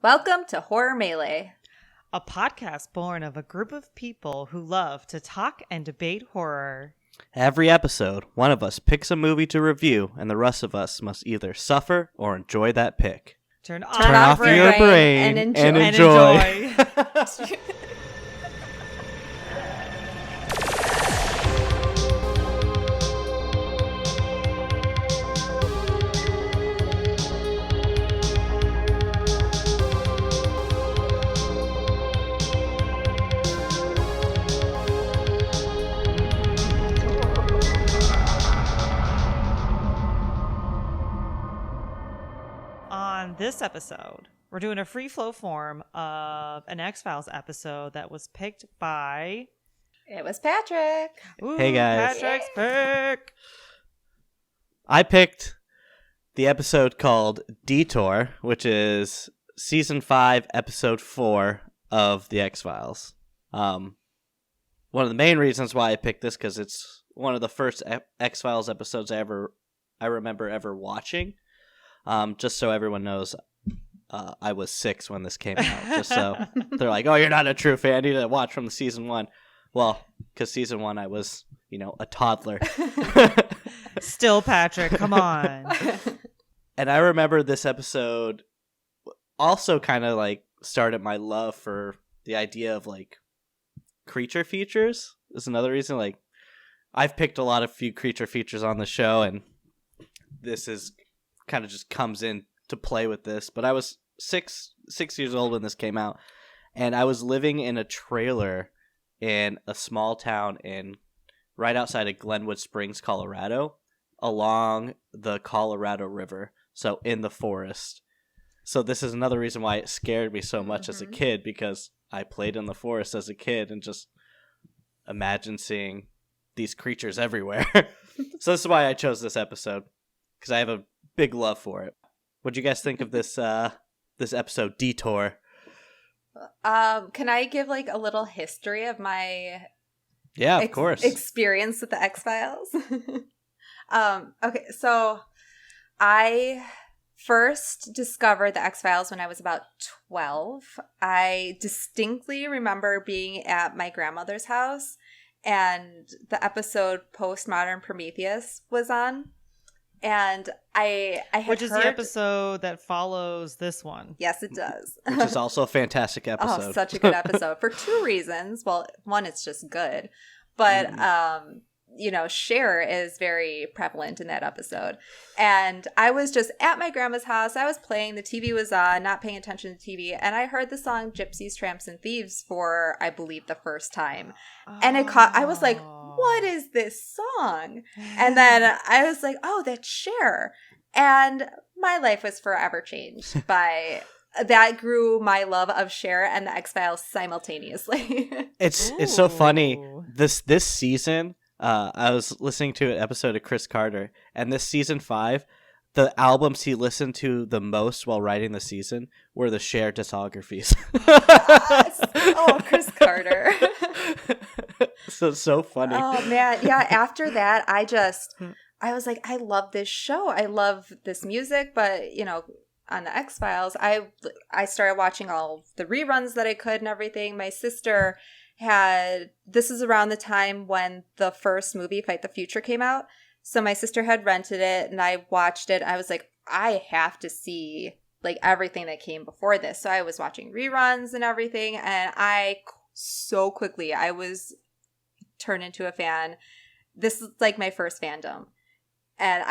Welcome to Horror Melee, a podcast born of a group of people who love to talk and debate horror. Every episode, one of us picks a movie to review, and the rest of us must either suffer or enjoy that pick. Turn off your brain and enjoy. On this episode, we're doing a free flow form of an X-Files episode that was picked by... It was Patrick. Ooh, Hey, guys. Patrick's pick. I picked the episode called Detour, which is Season 5, Episode 4 of The X-Files. One of the main reasons why I picked this, because it's one of the first X-Files episodes I remember ever watching. Just so everyone knows, I was 6 when this came out. Just so they're like, oh, you're not a true fan. You need to watch from the Season 1. Well, because Season 1 I was, a toddler. Still, Patrick, come on. And I remember this episode also kind of started my love for the idea of creature features. Is another reason. I've picked a lot of few creature features on the show, and this is kind of just comes in to play with this. But I was six years old when this came out, and I was living in a trailer in a small town right outside of Glenwood Springs, Colorado, along the Colorado River, so in the forest. So this is another reason why it scared me so much as a kid, because I played in the forest as a kid and just imagine seeing these creatures everywhere. So this is why I chose this episode, because I have a big love for it. What'd you guys think of this this episode, Detour? Can I give a little history of my of course experience with the X-Files? Okay, so I first discovered the X-Files when I was about 12. I distinctly remember being at my grandmother's house, and the episode Postmodern Prometheus was on. And I had Which is the episode that follows this one. Yes, it does. Which is also a fantastic episode. Oh, such a good episode for 2 reasons. Well, one, it's just good. But, Cher is very prevalent in that episode. And I was just at my grandma's house. I was playing. The TV was on, not paying attention to TV. And I heard the song Gypsies, Tramps, and Thieves for, I believe, the first time. And I was like, what is this song? And then I was like, oh, that's Cher. And my life was forever changed by that. Grew my love of Cher and the X-Files simultaneously. It's so funny. This season, I was listening to an episode of Chris Carter, and this season 5, the albums he listened to the most while writing the season were the Cher discographies. Yes. Oh, Chris Carter. So it's so funny. Oh, man. Yeah, after that, I was like, I love this show. I love this music, but, on the X-Files, I started watching all the reruns that I could and everything. My sister this is around the time when the first movie, Fight the Future, came out. So my sister had rented it, and I watched it. I was like, I have to see, everything that came before this. So I was watching reruns and everything, and I was turned into a fan. This is my first fandom. And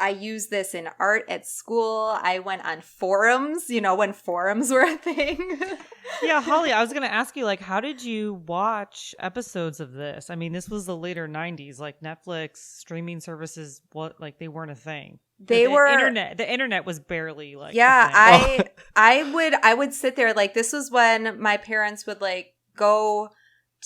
I used this in art at school. I went on forums, when forums were a thing. Yeah, Holly, I was going to ask you, how did you watch episodes of this? I mean, this was the later 90s, Netflix, streaming services, they weren't a thing. The internet was barely Yeah, I would sit there, this was when my parents would go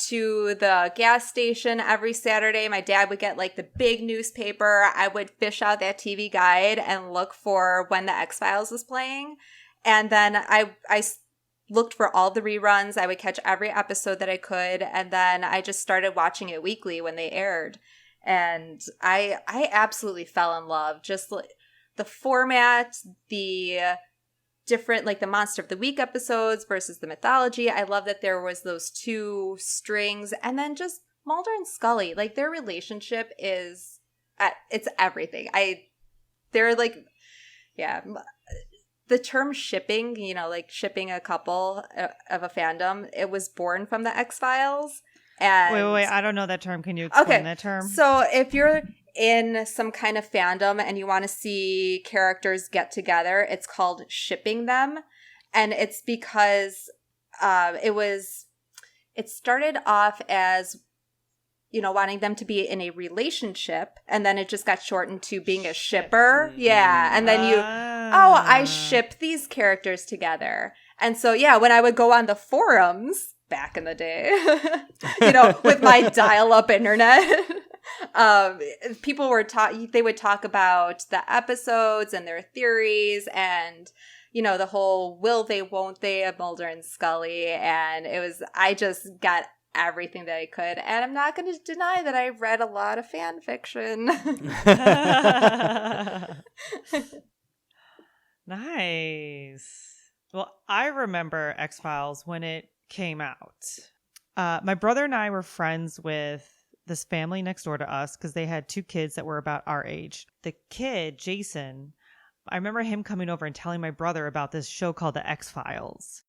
to the gas station every Saturday. My dad would get the big newspaper. I would fish out that TV guide and look for when the X-Files was playing. And then I looked for all the reruns. I would catch every episode that I could. And then I just started watching it weekly when they aired. And I absolutely fell in love. Just the format, the different, like the Monster of the Week episodes versus the mythology. I love that there was those two strings. And then just Mulder and Scully, like their relationship is, it's everything. They're like, yeah. The term shipping, you know, like shipping a couple of a fandom, it was born from the X-Files. And wait, I don't know that term. Can you explain that term? So if you're in some kind of fandom and you want to see characters get together, it's called shipping them. And it's because it started off as, you know, wanting them to be in a relationship, and then it just got shortened to being a shipper. Yeah. And then I ship these characters together. And so, yeah, when I would go on the forums back in the day, you know, with my dial-up internet, people were they would talk about the episodes and their theories and, you know, the whole will they, won't they of Mulder and Scully. And I just got everything that I could. And I'm not going to deny that I read a lot of fan fiction. Nice. Well, I remember X-Files when it came out. My brother and I were friends with this family next door to us because they had two kids that were about our age. The kid, Jason, I remember him coming over and telling my brother about this show called The X-Files.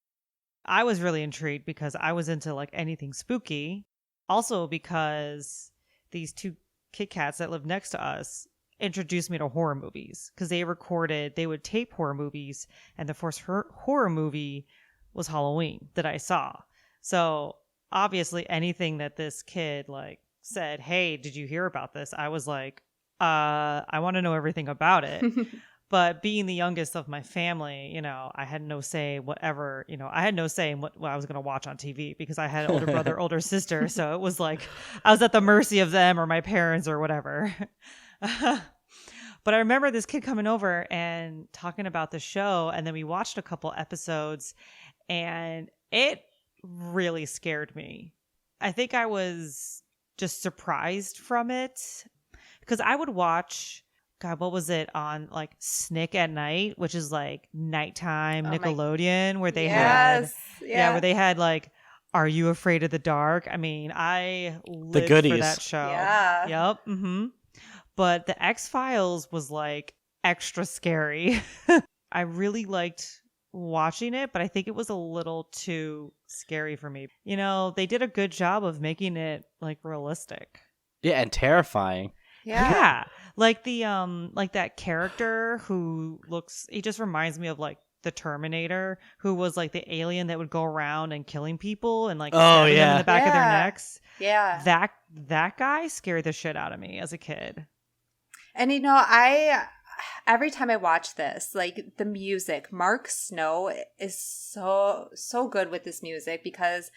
I was really intrigued because I was into like anything spooky. Also because these two Kit Kats that lived next to us introduced me to horror movies because they would tape horror movies, and the first horror movie was Halloween that I saw. So obviously anything that this kid like said, hey, did you hear about this? I was like, I want to know everything about it. But being the youngest of my family, you know, I had no say in what I was going to watch on TV because I had an older brother, older sister. So it was like I was at the mercy of them or my parents or whatever. But I remember this kid coming over and talking about the show. And then we watched a couple episodes and it really scared me. I think I was just surprised from it because I would watch, God, what was it on like Snick at Night, which is like nighttime Nickelodeon where they where they had like, Are You Afraid of the Dark? I mean, I lived for that show. Yeah. Yep. Mm-hmm. But the X-Files was like extra scary. I really liked watching it, but I think it was a little too scary for me. You know, they did a good job of making it like realistic. Yeah, and terrifying. Yeah. Like the like that character he just reminds me of like the Terminator, who was like the alien that would go around and killing people and like stabbing them in the back of their necks. Yeah. That guy scared the shit out of me as a kid. And you know, every time I watch this, like the music, Mark Snow is so good with this music because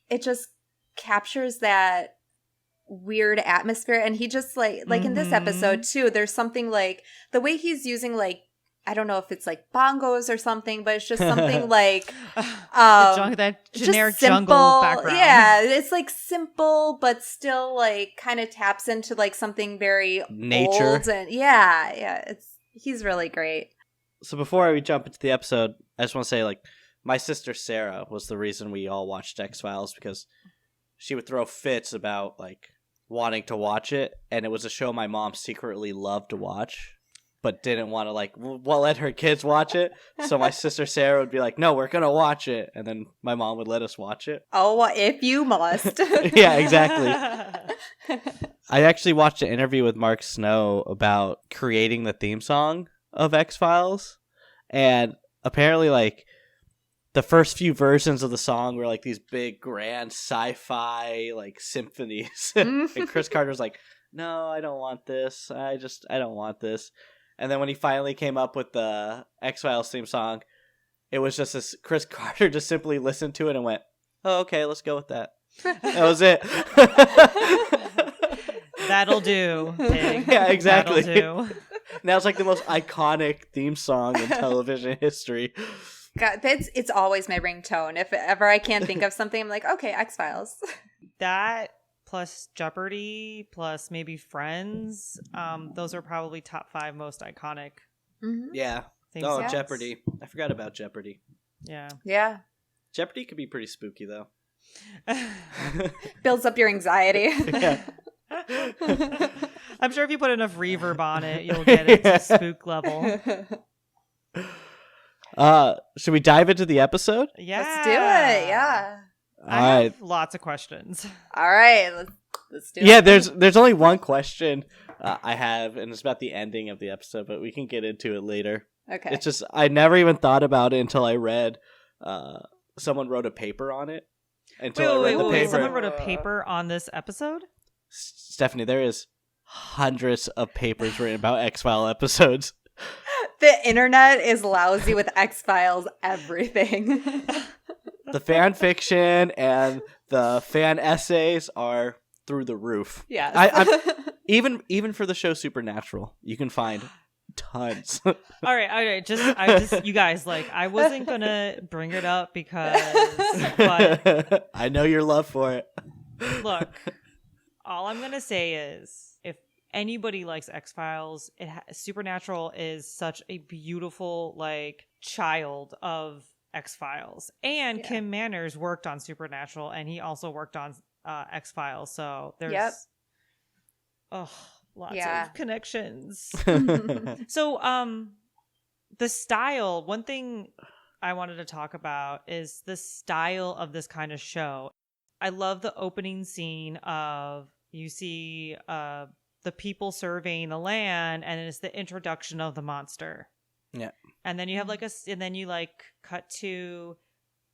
it just captures that weird atmosphere. And he just like in this episode too, there's something like the way he's using like, I don't know if it's like bongos or something, but it's just something like that generic jungle background. Yeah, it's like simple, but still like kind of taps into like something very nature. Old and he's really great. So before we jump into the episode, I just want to say like my sister Sarah was the reason we all watched X-Files because she would throw fits about like wanting to watch it, and it was a show my mom secretly loved to watch but didn't want to like let her kids watch it. So my sister Sarah would be like, no, we're gonna watch it, and then my mom would let us watch it. Oh, if you must. Yeah, exactly. I actually watched an interview with Mark Snow about creating the theme song of X-Files, and apparently like the first few versions of the song were like these big grand sci-fi like symphonies. And Chris Carter's like, no, I don't want this. I don't want this. And then when he finally came up with the X-Files theme song, it was just this Chris Carter just simply listened to it and went, oh, okay, let's go with that. That was it. That'll do, pig. Yeah, exactly. That'll do. Now it's like the most iconic theme song in television history. God, it's always my ringtone. If ever I can't think of something, I'm like, okay, X-Files. That plus Jeopardy plus maybe Friends. Those are probably top 5 most iconic. Yeah. Things Jeopardy! I forgot about Jeopardy. Yeah. Jeopardy could be pretty spooky though. Builds up your anxiety. Yeah. I'm sure if you put enough reverb on it, you'll get it to spook level. Should we dive into the episode? Yeah. Let's do it. Yeah. I have lots of questions. All right. Let's do it. Yeah, there's only one question I have, and it's about the ending of the episode, but we can get into it later. Okay. It's just, I never even thought about it until I read, someone wrote a paper on it. Until I read the paper. Someone wrote a paper on this episode? Stephanie, there is hundreds of papers written about X-File episodes. The internet is lousy with X-Files everything. The fan fiction and the fan essays are through the roof. Yeah. Even for the show Supernatural, you can find tons. All right. You guys, I wasn't gonna bring it up but I know your love for it. Look, all I'm gonna say is, if anybody likes X-Files, Supernatural is such a beautiful child of X-Files, and Kim Manners worked on Supernatural, and he also worked on X-Files. So there's lots of connections. So the style, one thing I wanted to talk about is the style of this kind of show. I love the opening scene of, you see the people surveying the land, and it's the introduction of the monster. Yeah. And then you have and then you cut to,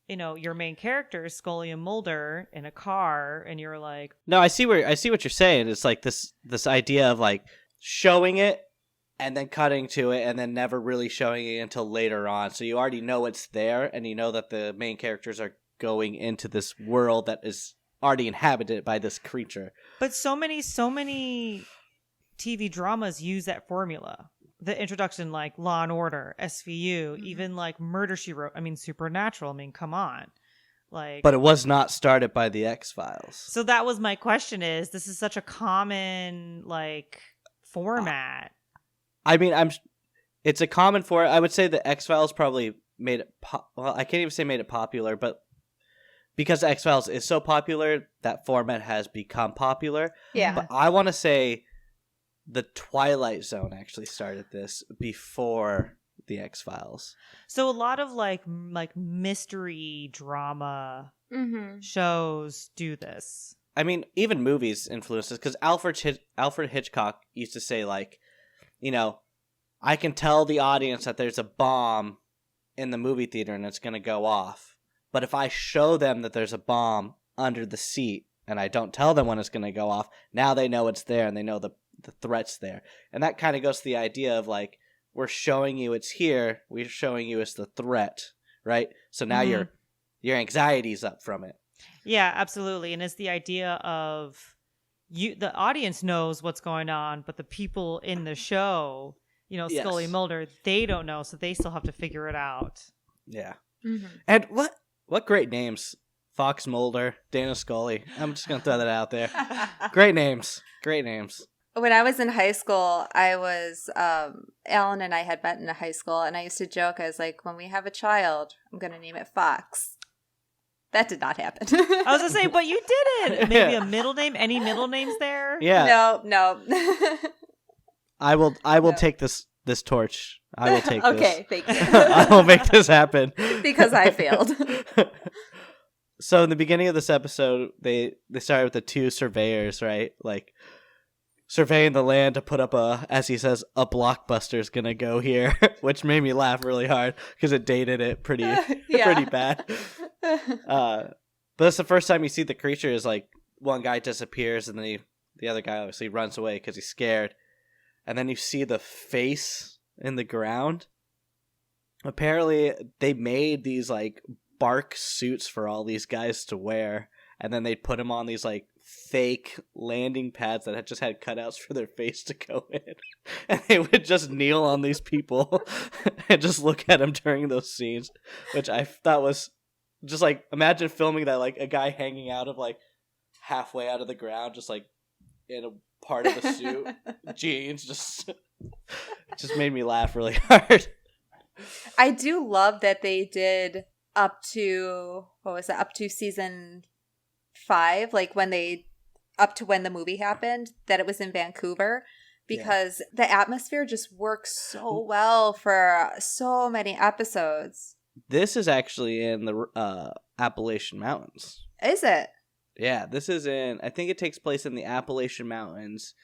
your main characters, Scully and Mulder, in a car, and you're like, no, I see what you're saying. It's this idea of showing it and then cutting to it and then never really showing it until later on. So you already know it's there, and you know that the main characters are going into this world that is already inhabited by this creature. But so many TV dramas use that formula. The introduction, Law and Order, SVU, even Murder, She Wrote. I mean, Supernatural. I mean, come on. But it was not started by the X-Files. So that was my question: is this is such a common format? I mean, it's a common for. I would say the X-Files probably made it. I can't even say made it popular, but because X-Files is so popular, that format has become popular. Yeah. But I want to say the Twilight Zone actually started this before the X-Files. So a lot of mystery drama shows do this. I mean, even movies influence this, because Alfred Hitchcock used to say I can tell the audience that there's a bomb in the movie theater and it's going to go off. But if I show them that there's a bomb under the seat and I don't tell them when it's going to go off, now they know it's there and they know the threat's there. And that kind of goes to the idea of we're showing you it's here, we're showing you it's the threat, right? So now your anxiety's up from it. Yeah, absolutely. And it's the idea of the audience knows what's going on, but the people in the show, Scully and Mulder, they don't know, so they still have to figure it out. Yeah. Mm-hmm. And what great names. Fox Mulder, Dana Scully. I'm just going to throw that out there. Great names. When I was in high school, Alan and I had met in high school, and I used to joke, I was like, when we have a child, I'm going to name it Fox. That did not happen. I was going to say, but you did it. Maybe a middle name? Any middle names there? Yeah. No. I will take this torch. I will take this. Okay, thank you. I will make this happen. Because I failed. So in the beginning of this episode, they started with the two surveyors, right? Surveying the land to put up as he says, a blockbuster's gonna go here, which made me laugh really hard because it dated it pretty bad. But it's the first time you see the creature is one guy disappears and then the other guy obviously runs away because he's scared. And then you see the face in the ground. Apparently they made these bark suits for all these guys to wear, and then they'd put them on these fake landing pads that had just had cutouts for their face to go in, and they would just kneel on these people and just look at them during those scenes, which I thought was just imagine filming that a guy hanging out of halfway out of the ground, just in a part of a suit, jeans, just made me laugh really hard. I do love that they did up to season 5, like up to when the movie happened, that it was in Vancouver, because the atmosphere just works so well for so many episodes. This is actually in the Appalachian Mountains. Is it? Yeah, this is I think it takes place in the Appalachian Mountains.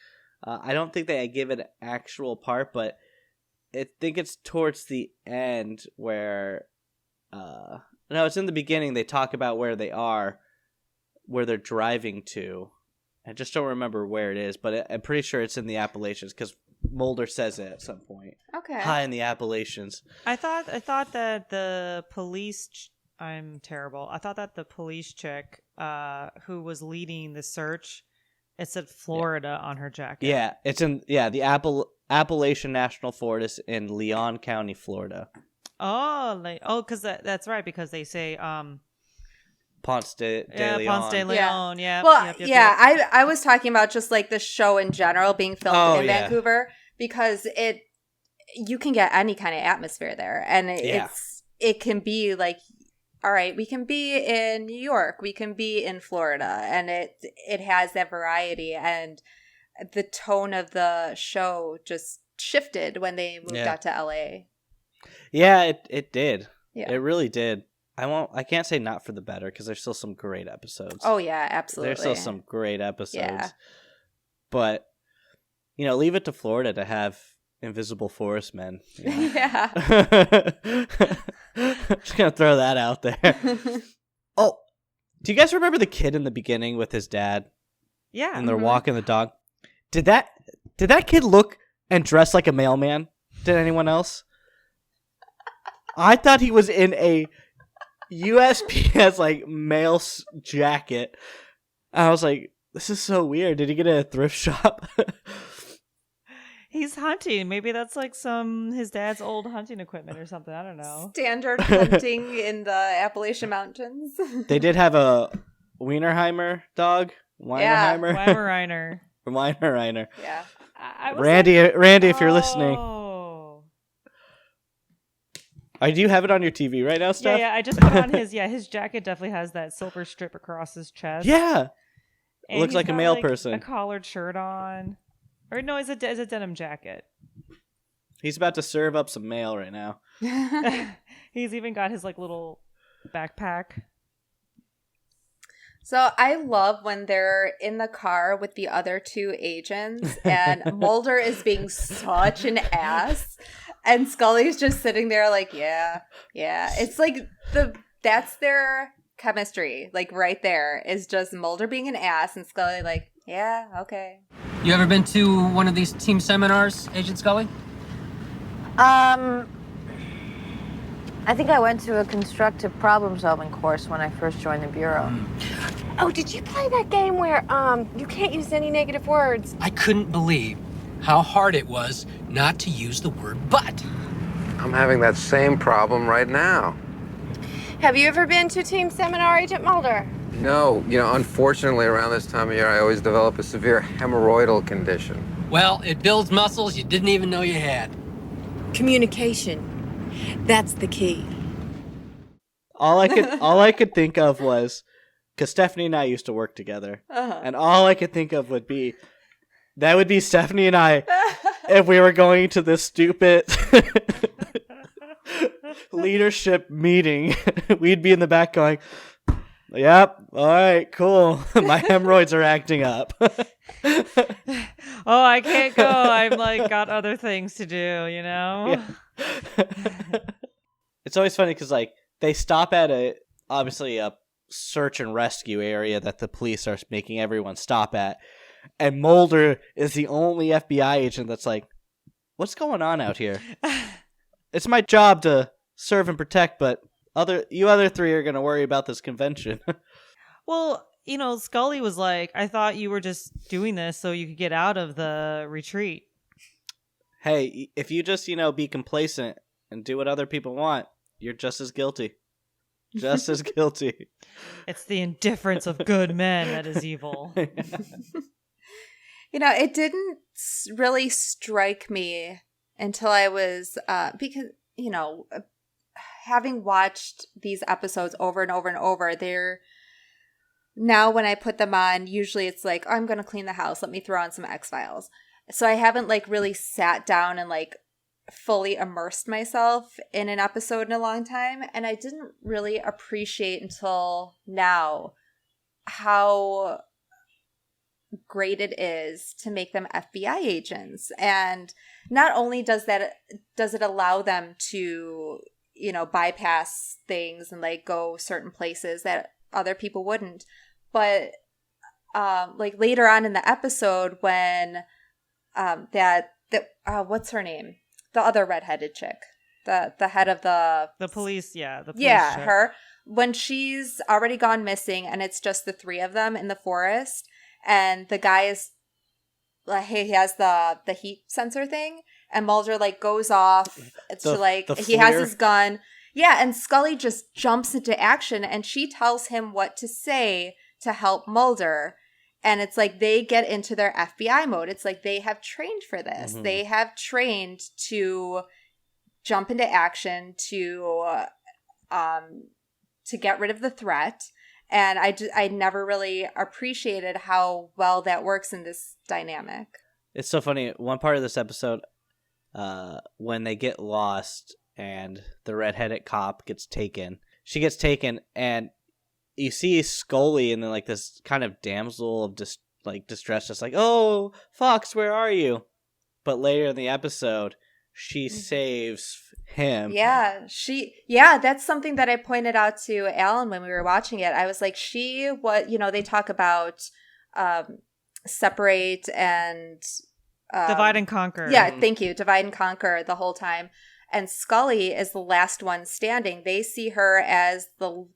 I don't think they give it an actual part, but I think it's towards the end where... no, it's in the beginning. They talk about where they're driving to. I just don't remember where it is, but I'm pretty sure it's in the Appalachians because Mulder says it at some point. Okay. High in the Appalachians. I thought that the police... I'm terrible. I thought that the police chick who was leading the search, it said Florida on her jacket. Yeah, it's in the Appalachian National Forest in Leon County, Florida. Oh, because that's right, because they say Ponce de Leon. Ponce de Leon. Yeah. Well, I was talking about just like the show in general being filmed in Vancouver, because you can get any kind of atmosphere there, and it can be like, all right, we can be in New York, we can be in Florida, and it has that variety, and the tone of the show just shifted when they moved out to LA. Yeah, it did. Yeah. It really did. I can't say not for the better, because there's still some great episodes. Oh yeah, absolutely. There's still some great episodes. Yeah. But leave it to Florida to have invisible forest men. Yeah. Just gonna throw that out there. Oh, do you guys remember the kid in the beginning with his dad? Yeah. And they're walking the dog. Did that kid look and dress like a mailman? Did anyone else? I thought he was in a USPS like mail jacket. I was like, this is so weird. Did he get it at a thrift shop? He's hunting. Maybe that's like his dad's old hunting equipment or something. I don't know. Standard hunting in the Appalachian Mountains. They did have a Wienerheimer dog. Weinerheimer. Weimaraner. Weimaraner. Yeah. Randy, if you're listening. Do you have it on your TV right now, Steph? Yeah, I just put on his jacket definitely has that silver strip across his chest. Yeah. It looks like a male person. A collared shirt on. Or no, it's a denim jacket. He's about to serve up some mail right now. He's even got his like little backpack. So I love when they're in the car with the other two agents and Mulder is being such an ass and Scully's just sitting there like, yeah. It's like that's their chemistry. Like right there is just Mulder being an ass and Scully like, yeah, okay. You ever been to one of these team seminars, Agent Scully? I think I went to a constructive problem-solving course when I first joined the Bureau. Oh, did you play that game where you can't use any negative words? I couldn't believe how hard it was not to use the word but. I'm having that same problem right now. Have you ever been to a team seminar, Agent Mulder? No, unfortunately around this time of year I always develop a severe hemorrhoidal condition. Well, it builds muscles you didn't even know you had. Communication. That's the key. All I could think of was, because Stephanie and I used to work together, and all I could think of would be Stephanie and I if we were going to this stupid leadership meeting. We'd be in the back going, yep, all right, cool. My hemorrhoids are acting up. Oh, I can't go. I'm like got other things to do, Yeah. It's always funny because like they stop at obviously a search and rescue area that the police are making everyone stop at, and Mulder is the only FBI agent that's like, what's going on out here? It's my job to serve and protect, but you other three are going to worry about this convention. Well, Scully was like, I thought you were just doing this so you could get out of the retreat. Hey, if you just, be complacent and do what other people want, you're just as guilty. Just as guilty. It's the indifference of good men that is evil. It didn't really strike me until I was, because, having watched these episodes over and over and over, now when I put them on, usually it's like, oh, I'm going to clean the house. Let me throw on some X-Files. So I haven't like really sat down and like fully immersed myself in an episode in a long time. And I didn't really appreciate until now how great it is to make them FBI agents. And not only does it allow them to, you know, bypass things and like go certain places that other people wouldn't, but like later on in the episode when what's her name? The other redheaded chick, the head of the police, the police chick. Her. When she's already gone missing and it's just the three of them in the forest, and the guy is like, he has the heat sensor thing, and Mulder like goes off to like he has his gun, and Scully just jumps into action and she tells him what to say to help Mulder. And it's like they get into their FBI mode. It's like they have trained for this. Mm-hmm. They have trained to jump into action to get rid of the threat. And I never really appreciated how well that works in this dynamic. It's so funny. One part of this episode, when they get lost and the redheaded cop gets taken, she gets taken, and you see Scully and then like this kind of damsel of distress, just like, oh, Fox, where are you? But later in the episode, she saves him. Yeah, that's something that I pointed out to Alan when we were watching it. I was like, they talk about separate and divide and conquer. Yeah, thank you. Divide and conquer the whole time. And Scully is the last one standing. They see her as the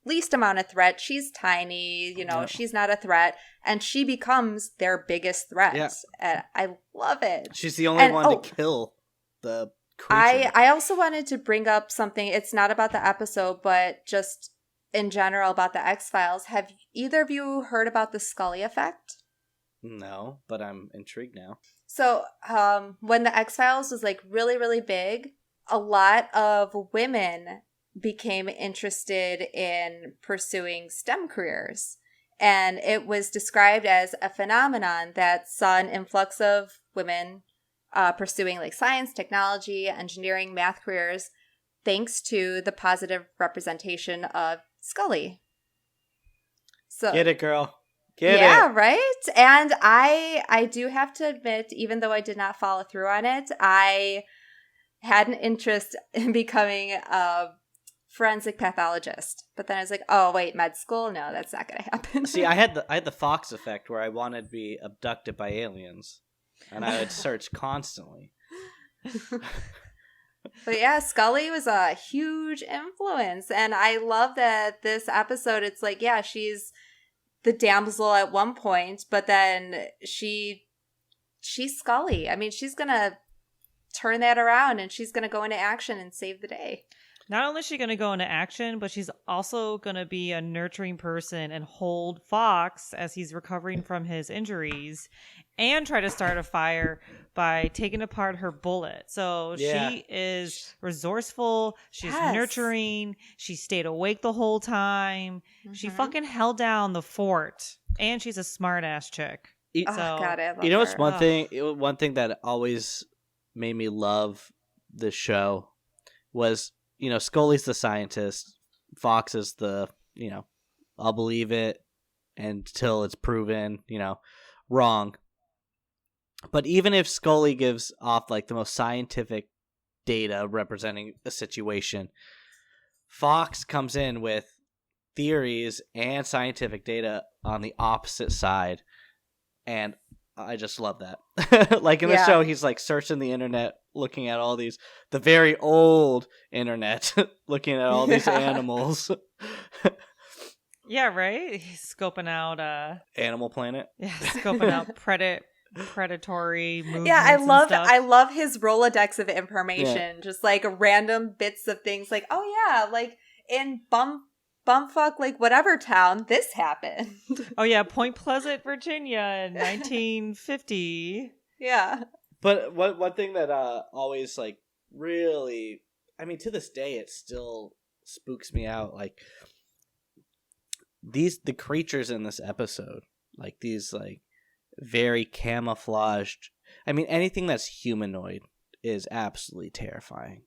least amount of threat. She's tiny, she's not a threat, and she becomes their biggest threat. Yeah. And I love it. She's the only one to kill the creature. I also wanted to bring up something. It's not about the episode, but just in general about the X-Files. Have either of you heard about the Scully effect? No, but I'm intrigued now. So when the X-Files was like really, really big, a lot of women became interested in pursuing STEM careers. And it was described as a phenomenon that saw an influx of women pursuing like science, technology, engineering, math careers, thanks to the positive representation of Scully. So get it, girl. Get it. Yeah, right? And I do have to admit, even though I did not follow through on it, I had an interest in becoming a forensic pathologist, but then I was like, oh wait, med school? No, that's not gonna happen. See, I had the Fox effect where I wanted to be abducted by aliens, and I would search constantly. But yeah, Scully was a huge influence, and I love that this episode, it's like, yeah, she's the damsel at one point, but then she's Scully. I mean, she's gonna turn that around, and she's gonna go into action and save the day. Not only is she going to go into action, but she's also going to be a nurturing person and hold Fox as he's recovering from his injuries and try to start a fire by taking apart her bullet. So she is resourceful. She's nurturing. She stayed awake the whole time. Mm-hmm. She fucking held down the fort. And she's a smart ass chick. God, I love her. What's one thing that always made me love this show was, Scully's the scientist. Fox is the, I'll believe it until it's proven, wrong. But even if Scully gives off like the most scientific data representing a situation, Fox comes in with theories and scientific data on the opposite side. And I just love that. Like in the show, he's like searching the internet, looking at all these, the very old internet, looking at all these animals. Yeah, right? He's scoping out Animal Planet. Yeah, scoping out predatory movements. Yeah, I love his Rolodex of information. Just like random bits of things like, oh yeah, like in bumfuck, like whatever town this happened. Oh yeah, Point Pleasant, Virginia in 1950. Yeah. But one thing that always like really I mean, to this day, it still spooks me out. Like, the creatures in this episode, like these, like, very camouflaged. I mean, anything that's humanoid is absolutely terrifying.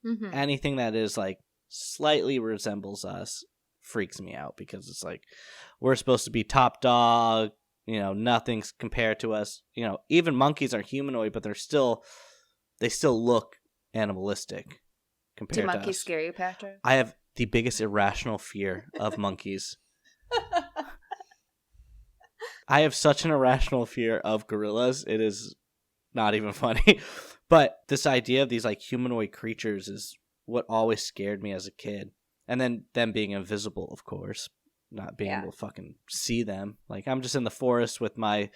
Mm-hmm. Anything that is, like, slightly resembles us freaks me out, because it's like, we're supposed to be top dog, you know, nothing's compared to us. You know, even monkeys are humanoid, but they still look animalistic compared Do to monkeys us. scare you, Patrick? I have the biggest irrational fear of monkeys. I have such an irrational fear of gorillas. It is not even funny. But this idea of these, like, humanoid creatures is what always scared me as a kid. And then them being invisible, of course. Not being able to fucking see them. Like, I'm just in the forest with my,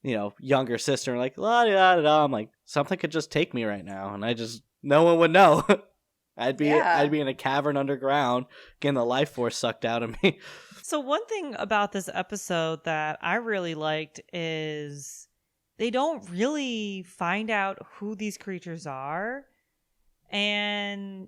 you know, younger sister, and like, la da da da. I'm like, something could just take me right now, and no one would know. I'd be in a cavern underground, getting the life force sucked out of me. So one thing about this episode that I really liked is they don't really find out who these creatures are, and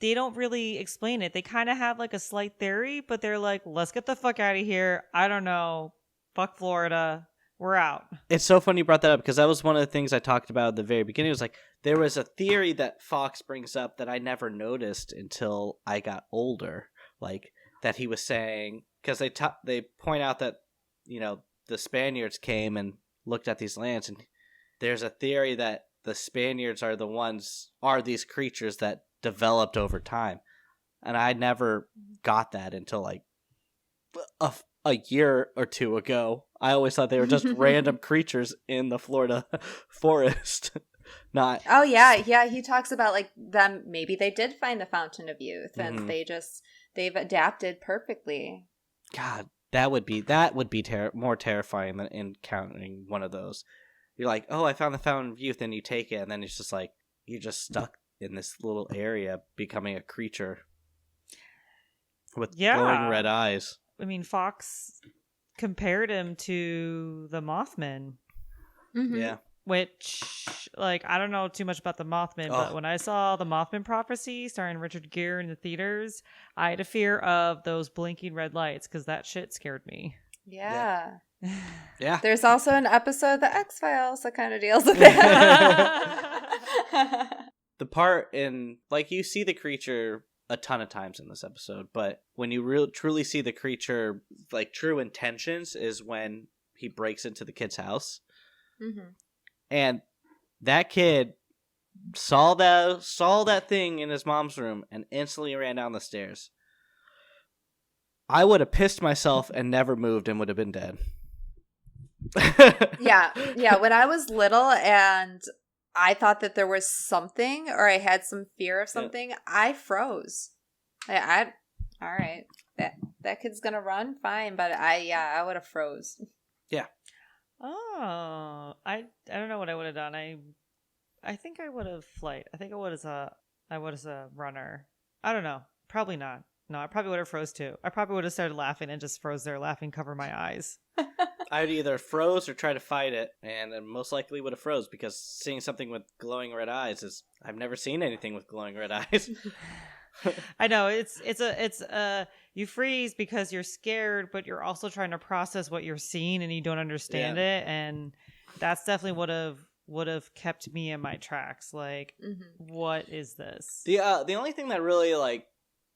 they don't really explain it. They kind of have like a slight theory, but they're like, let's get the fuck out of here. I don't know. Fuck Florida. We're out. It's so funny you brought that up, because that was one of the things I talked about at the very beginning. It was like, there was a theory that Fox brings up that I never noticed until I got older. Like, that he was saying, because they point out that, you know, the Spaniards came and looked at these lands, and there's a theory that the Spaniards are these creatures that developed over time. And I never got that until like a year or two ago. I always thought they were just random creatures in the Florida forest. Not. Oh yeah, he talks about like them. Maybe they did find the Fountain of Youth, and they've adapted perfectly. God, that would be more terrifying than encountering one of those. You're like, oh, I found the Fountain of Youth, and you take it, and then it's just like you're just stuck in this little area, becoming a creature with glowing red eyes. I mean, Fox compared him to the Mothman. Mm-hmm. Yeah. Which, like, I don't know too much about the Mothman, but when I saw the Mothman Prophecy starring Richard Gere in the theaters, I had a fear of those blinking red lights, because that shit scared me. Yeah. Yeah. There's also an episode of The X-Files that kind of deals with that. The part in, like, you see the creature a ton of times in this episode, but when you truly see the creature, like, true intentions is when he breaks into the kid's house. Mm-hmm. And that kid saw that thing in his mom's room and instantly ran down the stairs. I would have pissed myself and never moved and would have been dead. Yeah. When I was little and I thought that there was something, or I had some fear of something, I froze. All right, that kid's gonna run, fine, but I would have froze. Yeah. Oh, I don't know what I would have done. I think I would have flight. I think I was a runner. I don't know. Probably not. No, I probably would have froze too. I probably would have started laughing and just froze there laughing, cover my eyes. I would either froze or try to fight it, and then most likely would have froze, because seeing something with glowing red eyes is, I've never seen anything with glowing red eyes. I know it's you freeze because you're scared, but you're also trying to process what you're seeing and you don't understand it, and that's definitely would have kept me in my tracks. Like, what is this? The only thing that really, like,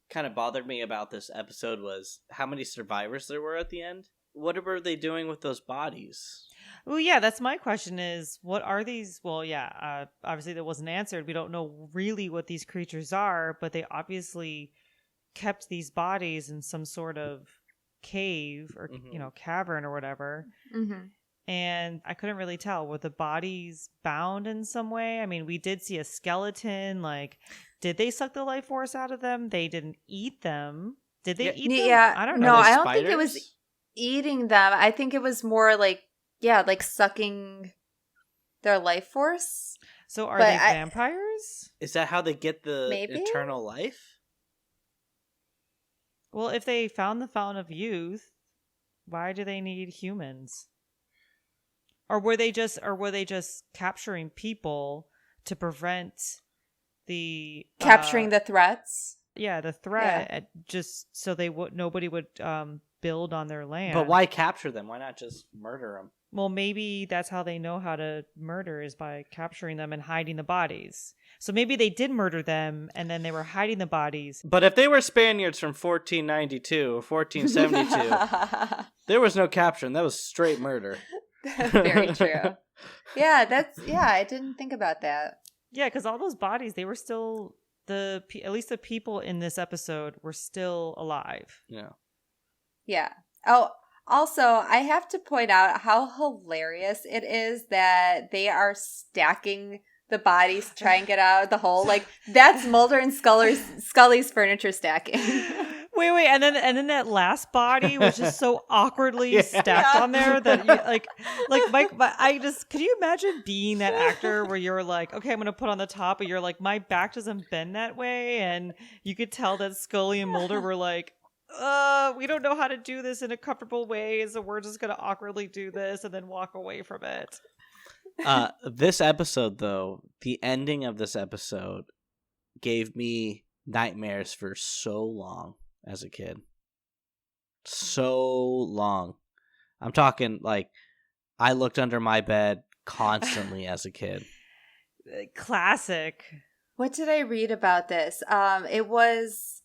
kind of bothered me about this episode was how many survivors there were at the end. What were they doing with those bodies? Well, yeah, that's my question is, what are these? Well, yeah, obviously that wasn't answered. We don't know really what these creatures are, but they obviously kept these bodies in some sort of cave or, cavern or whatever. Mm-hmm. And I couldn't really tell. Were the bodies bound in some way? I mean, we did see a skeleton. Like, did they suck the life force out of them? They didn't eat them. Did they eat them? Yeah. I don't know. No, I don't think it was eating them. I think it was more like, like sucking their life force. So are they vampires? Is that how they get the eternal life? Well, if they found the Fountain of Youth, why do they need humans? Or were they just capturing people to prevent the capturing the threats. Yeah, the threat, just so nobody would build on their land. But why capture them? Why not just murder them? Well, maybe that's how they know how to murder, is by capturing them and hiding the bodies. So maybe they did murder them and then they were hiding the bodies. But if they were Spaniards from 1492 or 1472, there was no capturing. That was straight murder. Very true. Yeah, I didn't think about that. Yeah, because all those bodies, they were still, at least the people in this episode were still alive. Yeah. Yeah. Oh, also, I have to point out how hilarious it is that they are stacking the bodies to try and get out of the hole. Like, that's Mulder and Scully's furniture stacking. Wait, and then that last body was just so awkwardly stacked on there that you, like Mike, could you imagine being that actor where you're like, okay, I'm gonna put on the top, but you're like, my back doesn't bend that way, and you could tell that Scully and Mulder were like, we don't know how to do this in a comfortable way, so we're just gonna awkwardly do this and then walk away from it. This episode, though, the ending of this episode gave me nightmares for so long as a kid. So long. I'm talking like I looked under my bed constantly as a kid. Classic. What did I read about this? It was...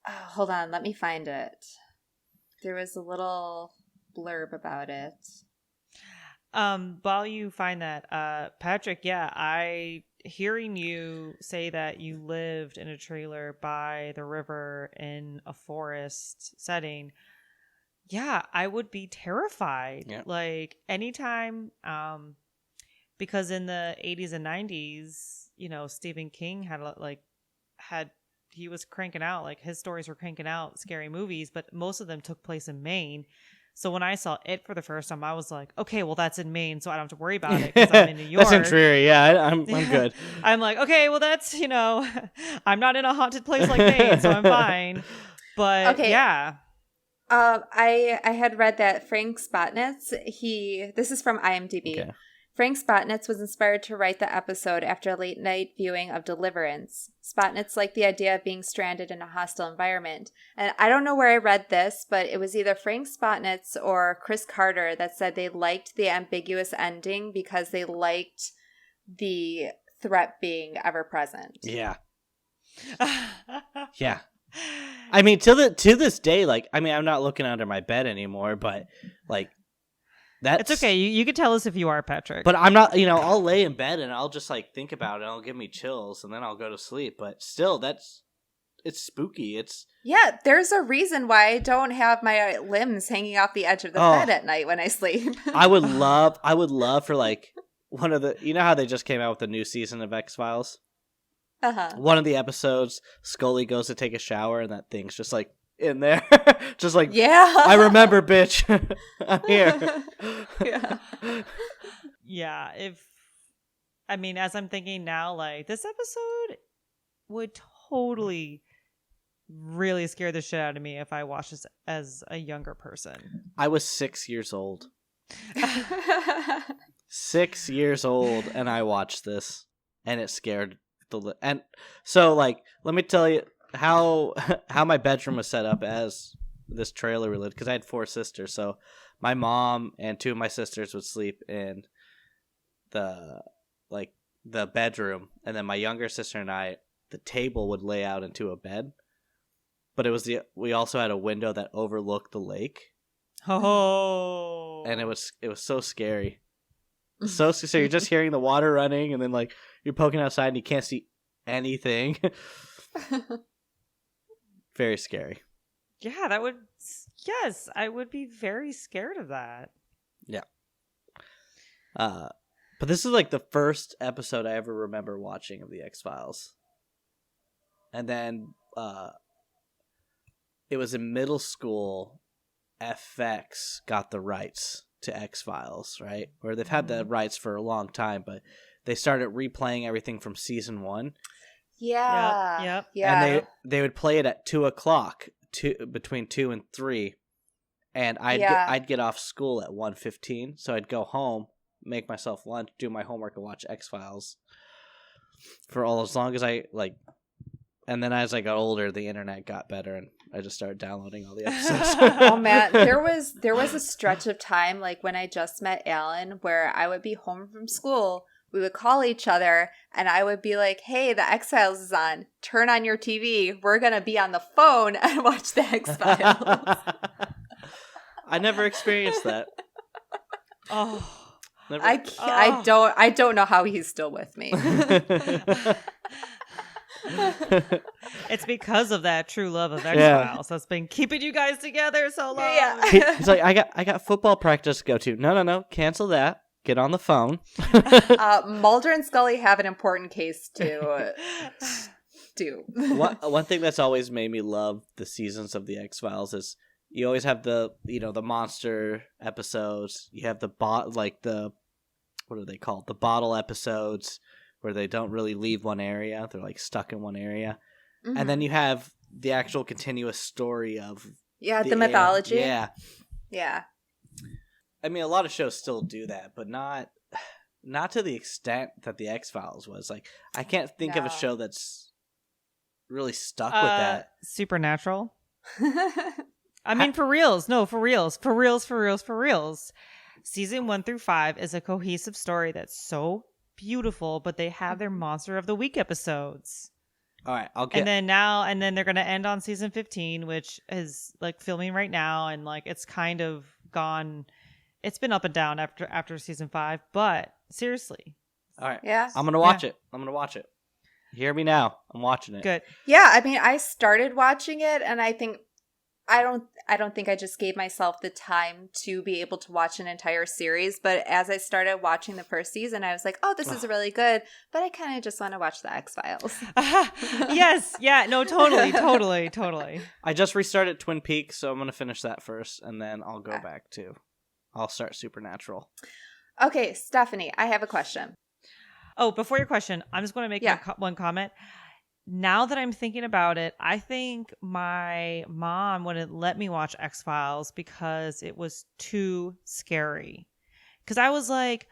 Oh, hold on, let me find it. There was a little blurb about it. While you find that, Patrick, hearing you say that you lived in a trailer by the river in a forest setting, I would be terrified. Yeah. Like anytime, because in the 80s and 90s, Stephen King he was cranking out, like his stories were cranking out scary movies, but most of them took place in Maine. So when I saw it for the first time, I was like, okay, well, that's in Maine, so I don't have to worry about it because I'm in New York. That's in Tree, yeah, I'm good. I'm like, okay, well, that's, I'm not in a haunted place like Maine, so I'm fine. But, okay. yeah. I had read that Frank Spotnitz, this is from IMDb. Okay. Frank Spotnitz was inspired to write the episode after a late-night viewing of Deliverance. Spotnitz liked the idea of being stranded in a hostile environment. And I don't know where I read this, but it was either Frank Spotnitz or Chris Carter that said they liked the ambiguous ending because they liked the threat being ever-present. Yeah. Yeah. I mean, to this day, I'm not looking under my bed anymore, but, it's okay. You can tell us if you are, Patrick. But I'm not, I'll lay in bed and I'll just think about it and it'll give me chills and then I'll go to sleep. But still, it's spooky. Yeah, there's a reason why I don't have my limbs hanging off the edge of the bed at night when I sleep. I would love for one of the, how they just came out with a new season of X-Files? Uh-huh. One of the episodes, Scully goes to take a shower and that thing's just in there. Just yeah, I remember, bitch. I'm here. Yeah. As I'm thinking now, this episode would totally really scare the shit out of me if I watched this as a younger person. I was 6 years old. 6 years old, and I watched this, and it scared and so let me tell you how my bedroom was set up as this trailer we lived, because I had 4 sisters. So my mom and 2 of my sisters would sleep in the bedroom, and then my younger sister and I, the table would lay out into a bed. But we also had a window that overlooked the lake. Oh. And it was so scary. So you're just hearing the water running, and then you're poking outside and you can't see anything. Very scary. Yeah, I would be very scared of that. Yeah. But this is the first episode I ever remember watching of the X-Files. And then it was in middle school, FX got the rights to X-Files, right? Where they've had the rights for a long time, but they started replaying everything from season 1. Yeah. Yep. Yeah. And they would play it at 2:00, between 2 and 3, and I'd get off school at 1:15, so I'd go home, make myself lunch, do my homework, and watch X-Files. for as long as I like. And then as I got older, the internet got better, and I just started downloading all the episodes. Oh man, there was a stretch of time like when I just met Alan where I would be home from school, we would call each other, and I would be like, "Hey, the X-Files is on. Turn on your TV. We're gonna be on the phone and watch the X-Files." I never experienced that. Oh, Never. I don't know how he's still with me. it's because of that true love of X-Files that's been keeping you guys together so long. Yeah. He's like, I got football practice to go to. No, cancel that. Get on the phone. Mulder and Scully have an important case to do. One thing that's always made me love the seasons of the X-Files is you always have the monster episodes. You have the what are they called? The bottle episodes where they don't really leave one area. They're like stuck in one area. Mm-hmm. And then you have the actual continuous story of the mythology. Yeah. I mean, a lot of shows still do that, but not to the extent that the X-Files was. Like, I can't think of a show that's really stuck with that. Supernatural. I mean, for reals. No, for reals. Season 1 through 5 is a cohesive story that's so beautiful, but they have their Monster of the Week episodes. All right, and then they're going to end on season 15, which is like filming right now, and like it's kind of gone. It's been up and down after season 5, but seriously. All right. Yeah. I'm going to watch it. Hear me now. I'm watching it. Good. Yeah, I mean, I started watching it, and I think I don't think I just gave myself the time to be able to watch an entire series. But as I started watching the first season, I was like, oh, this is really good. But I kind of just want to watch the X-Files. Yes. Yeah. No, totally. I just restarted Twin Peaks, so I'm going to finish that first. And then I'll go back to... I'll start Supernatural. Okay, Stephanie, I have a question. Oh, before your question, I'm just going to make one comment. Now that I'm thinking about it, I think my mom wouldn't let me watch X-Files because it was too scary. Because I was like,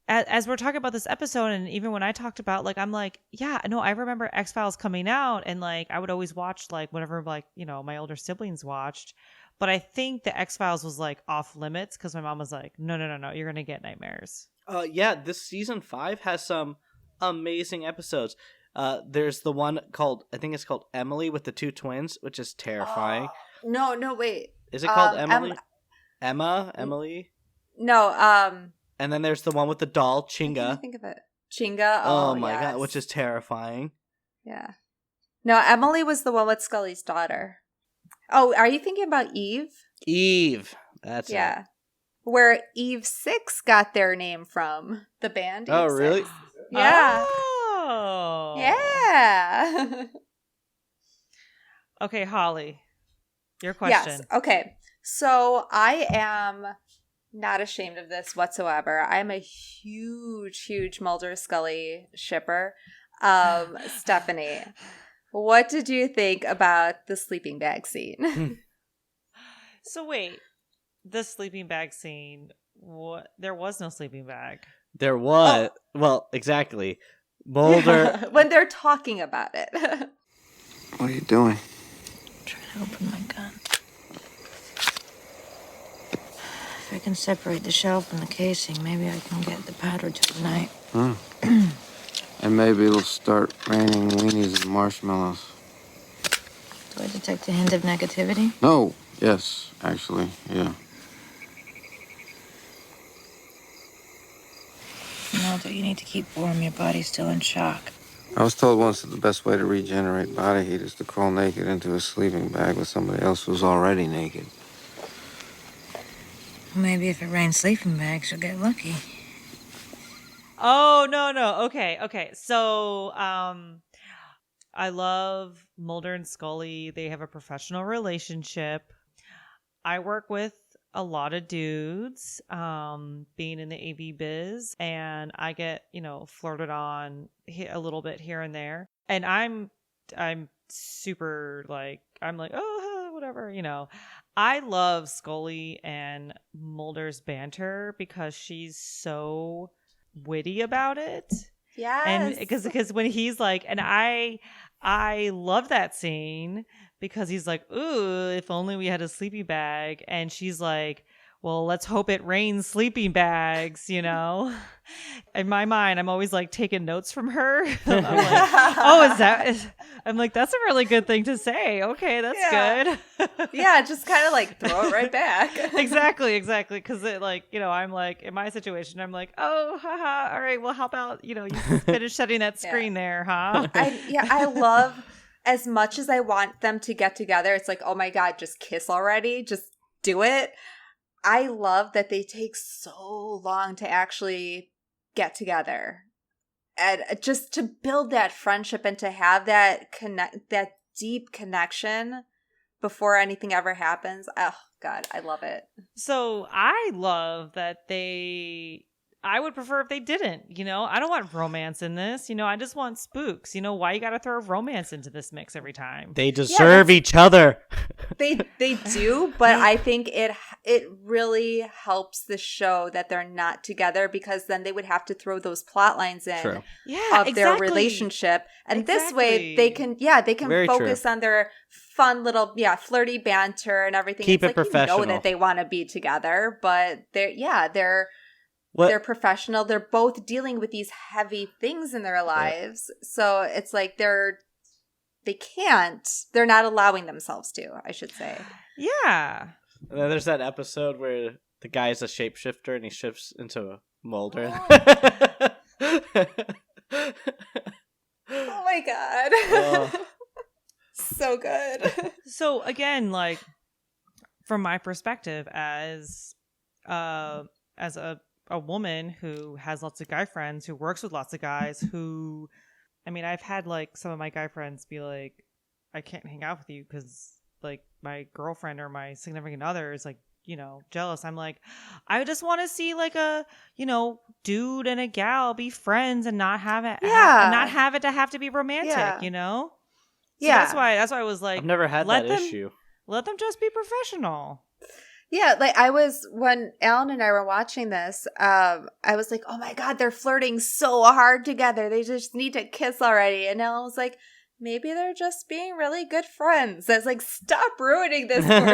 as we're talking about this episode, and even when I talked about, like, I'm like, yeah, no, I remember X-Files coming out, and like I would always watch like whatever, like, my older siblings watched. But I think the X-Files was like off limits because my mom was like, no, you're gonna get nightmares. Yeah, this season 5 has some amazing episodes. There's the one called, I think it's called Emily with the two twins, which is terrifying. No, wait. Is it called Emily? Emily? No, And then there's the one with the doll, Chinga. I think of it. Chinga? Oh my god, which is terrifying. Yeah. No, Emily was the one with Scully's daughter. Oh, are you thinking about Eve? Eve. That's it. Where Eve 6 got their name from. The band Eve Oh, really? 6. Yeah. Oh. Yeah. Okay, Holly. Your question. Yes. Okay. So I am not ashamed of this whatsoever. I'm a huge Mulder Scully shipper. Stephanie, what did you think about the sleeping bag scene? So wait, the sleeping bag scene, what? There was no sleeping bag. There was. Oh. Well, exactly. Mulder. When they're talking about it. What are you doing? I'm trying to open my gun. If I can separate the shell from the casing, maybe I can get the powder to ignite. And maybe it'll start raining weenies and marshmallows. Do I detect a hint of negativity? No. Yes, actually, yeah. Mulder, you need to keep warm. Your body's still in shock. I was told once that the best way to regenerate body heat is to crawl naked into a sleeping bag with somebody else who's already naked. Maybe if it rains sleeping bags, you'll get lucky. Oh, no. Okay. So, I love Mulder and Scully. They have a professional relationship. I work with a lot of dudes, being in the AV biz, and I get, flirted on a little bit here and there. And I'm super I'm like, oh, whatever, I love Scully and Mulder's banter because she's so witty about it. Yes. And because when he's like, and I love that scene because he's like, ooh, if only we had a sleeping bag. And she's like, well, let's hope it rains sleeping bags, In my mind, I'm always like taking notes from her. I'm like, I'm like, that's a really good thing to say. Okay, that's good. Yeah, just kind of like throw it right back. Exactly. Because it I'm like, in my situation, I'm like, oh, haha, all right, well, how about, you finish setting that screen there, huh? I love, as much as I want them to get together, it's like, oh my God, just kiss already. Just do it. I love that they take so long to actually get together, and just to build that friendship and to have that deep connection before anything ever happens. Oh God, I love it. So I love that I would prefer if they didn't, I don't want romance in this, I just want spooks. Why you got to throw romance into this mix every time? They deserve each other. They do, but I think it really helps the show that they're not together, because then they would have to throw those plot lines in of their relationship, and this way they can Very focus on their fun little flirty banter and everything. Keep it's it professional. that they want to be together, but they're professional. They're both dealing with these heavy things in their lives, so it's like they're not allowing themselves to, I should say. Yeah. And then there's that episode where the guy's a shapeshifter and he shifts into a Mulder. Oh my God. So good. So again, like, from my perspective as a woman who has lots of guy friends, who works with lots of guys, who, I mean, I've had like some of my guy friends be like, I can't hang out with you because like my girlfriend or my significant other is like, jealous. I'm like, I just want to see like a, dude and a gal be friends and not have it, not have it to have to be romantic, So that's why I was like, I've never had that issue. Let them just be professional. Yeah, like when Alan and I were watching this, I was like, oh my God, they're flirting so hard together. They just need to kiss already. And Alan was like, maybe they're just being really good friends. I was like, stop ruining this for me.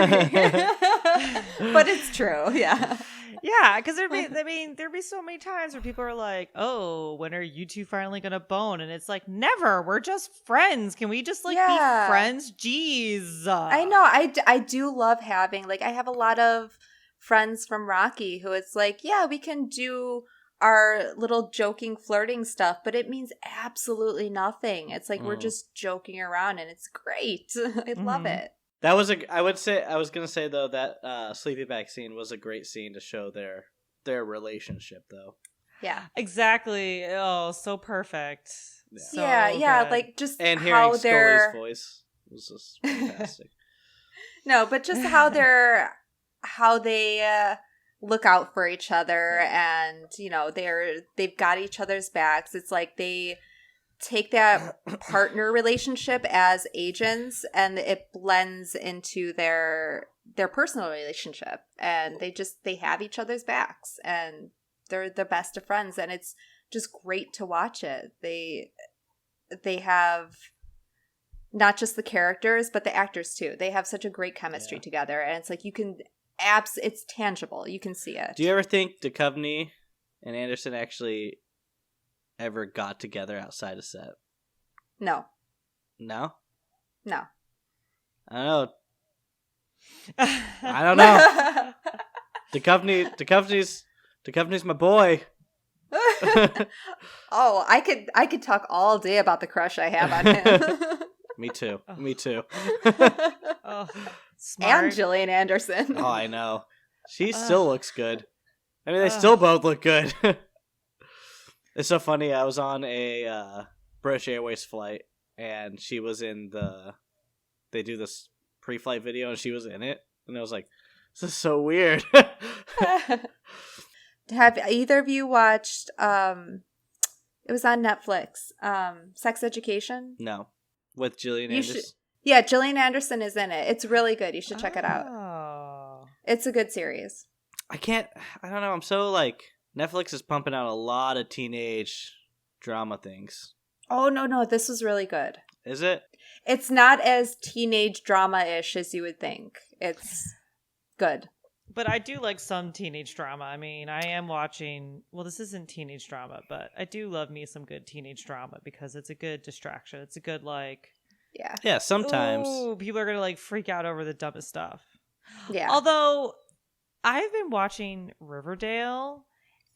But it's true, yeah. Yeah, because there'd be so many times where people are like, oh, when are you two finally going to bone? And it's like, never. We're just friends. Can we just be friends? Jeez. I know. I do love having, like, I have a lot of friends from Rocky who it's like, yeah, we can do our little joking, flirting stuff, but it means absolutely nothing. It's like we're just joking around and it's great. I love it. That was I was going to say, though, that sleeping bag scene was a great scene to show their relationship, though. Yeah. Exactly. Oh, so perfect. Yeah. So good. Like just and how hearing they're... Scully's voice was just fantastic. No, but just how they look out for each other, and they've got each other's backs. It's like they take that partner relationship as agents, and it blends into their personal relationship, and they have each other's backs, and they're the best of friends, and it's just great to watch it. They have not just the characters but the actors too. They have such a great chemistry together, and it's like it's tangible. You can see it. Do you ever think Duchovny and Anderson actually ever got together outside of set? No. No? No. I don't know. Duchovny's my boy. Oh, I could talk all day about the crush I have on him. Me too. Me too. Oh, smart. And Gillian Anderson. Oh, I know. She still looks good. I mean, they still both look good. It's so funny. I was on a British Airways flight, and she was in they do this pre-flight video, and she was in it. And I was like, this is so weird. Have either of you watched, it was on Netflix, Sex Education? No. With Gillian Anderson? Yeah, Gillian Anderson is in it. It's really good. You should check it out. Oh. It's a good series. I don't know. I'm so Netflix is pumping out a lot of teenage drama things. Oh, no, this was really good. Is it? It's not as teenage drama-ish as you would think. It's good. But I do like some teenage drama. I mean, I am watching, well, this isn't teenage drama, but I do love me some good teenage drama because it's a good distraction. It's a good, like... Yeah. Yeah, sometimes. Ooh, people are going to, like, freak out over the dumbest stuff. Yeah. Although, I've been watching Riverdale,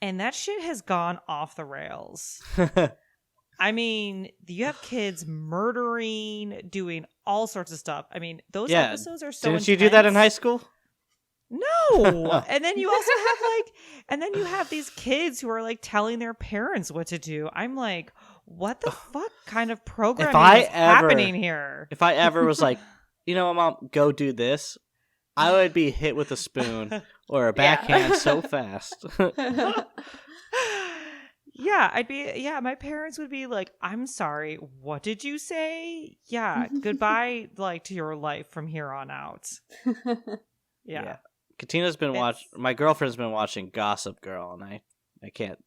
and that shit has gone off the rails. I mean, you have kids murdering, doing all sorts of stuff. I mean, those episodes are so Didn't you do that in high school? No. And then you also have these kids who are like telling their parents what to do. I'm like, what the fuck kind of programming is happening here? If I ever was like, you know what, Mom, go do this, I would be hit with a spoon or a backhand so fast. Yeah, my parents would be like, I'm sorry, what did you say? Yeah, goodbye, like, to your life from here on out. Yeah. Katina's been watching, my girlfriend's been watching Gossip Girl, and I can't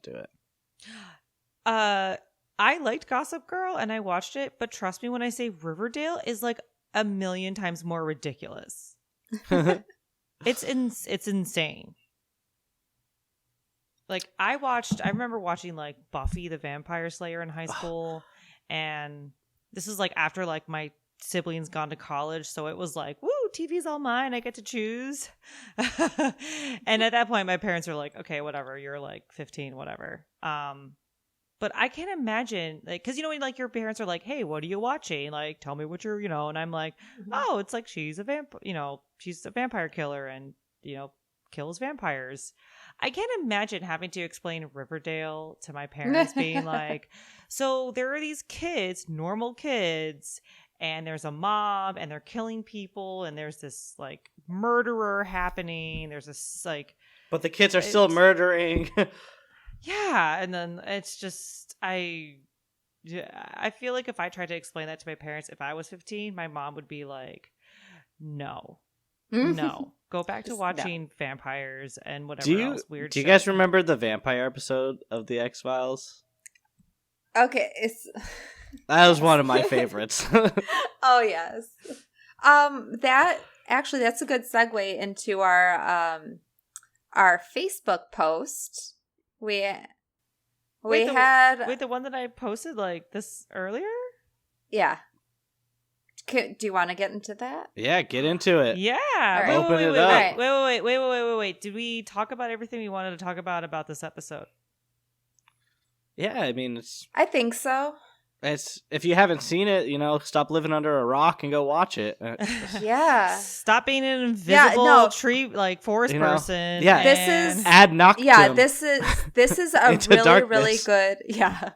do it. I liked Gossip Girl, and I watched it, but trust me when I say Riverdale is like 1,000,000 times more ridiculous. It's insane. Like, I remember watching, like, Buffy the Vampire Slayer in high school, and this is, like, after, like, my siblings gone to college, so it was like, woo, TV's all mine, I get to choose. And at that point, my parents were like, okay, whatever, you're, like, 15, whatever. But I can't imagine, like, because, you know, when, like, your parents are like, hey, what are you watching? Like, tell me what you're, you know, and I'm like, oh, it's like she's a vampire killer and, you know, kills vampires. I can't imagine having to explain Riverdale to my parents being like, so there are these kids, normal kids, and there's a mob and they're killing people and there's this like murderer happening. There's this like... But the kids are still murdering. Yeah. And then it's just, I feel like if I tried to explain that to my parents, if I was 15, my mom would be like, no. Go back to watching vampires and whatever else weird Do you shit. guys remember the vampire episode of the X-Files? Okay, That was one of my favorites. Oh yes. That's a good segue into our Facebook post. We had the one that I posted like this earlier? Yeah. Do you want to get into that? Yeah, get into it. Yeah. Right. Open it up. Wait. Did we talk about everything we wanted to talk about this episode? Yeah, I mean, I think so. It's if you haven't seen it, you know, stop living under a rock and go watch it. Yeah. Stop being an invisible tree like forest person. Yeah. This is ad noctum. Yeah, this is a really good. Yeah.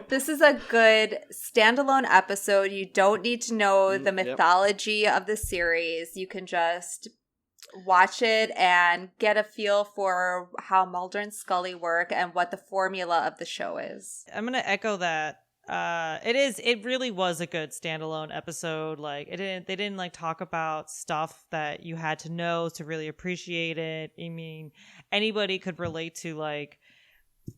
This is a good standalone episode. You don't need to know the mythology of the series. You can just watch it and get a feel for how Mulder and Scully work and what the formula of the show is. I'm going to echo that. It really was a good standalone episode. Like they didn't like talk about stuff that you had to know to really appreciate it. I mean, anybody could relate to like,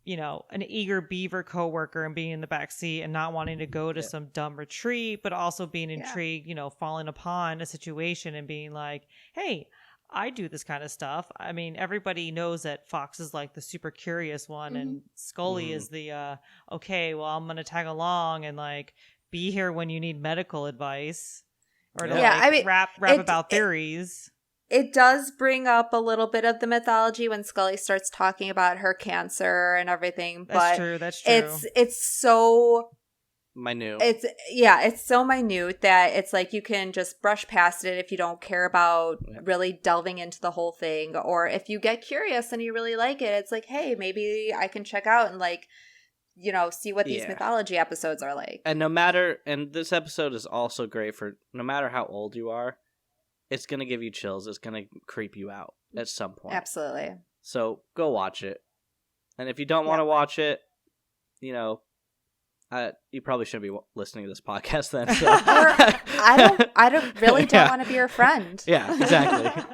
you know, an eager beaver coworker and being in the backseat and not wanting to go to some dumb retreat, but also being intrigued, you know, falling upon a situation and being like, hey, I do this kind of stuff. I mean, everybody knows that Fox is like the super curious one and Scully is the, okay, well, I'm going to tag along and like be here when you need medical advice or to rap about theories. It does bring up a little bit of the mythology when Scully starts talking about her cancer and everything. That's true. It's so minute. It's so minute that it's like you can just brush past it if you don't care about really delving into the whole thing, or if you get curious and you really like it, it's like, hey, maybe I can check out and like, you know, see what these mythology episodes are like. And this episode is also great for no matter how old you are, it's gonna give you chills. It's gonna creep you out at some point. Absolutely. So go watch it, and if you don't want to watch it, you know. You probably shouldn't be listening to this podcast then. So. I don't really want to be your friend. Yeah, exactly.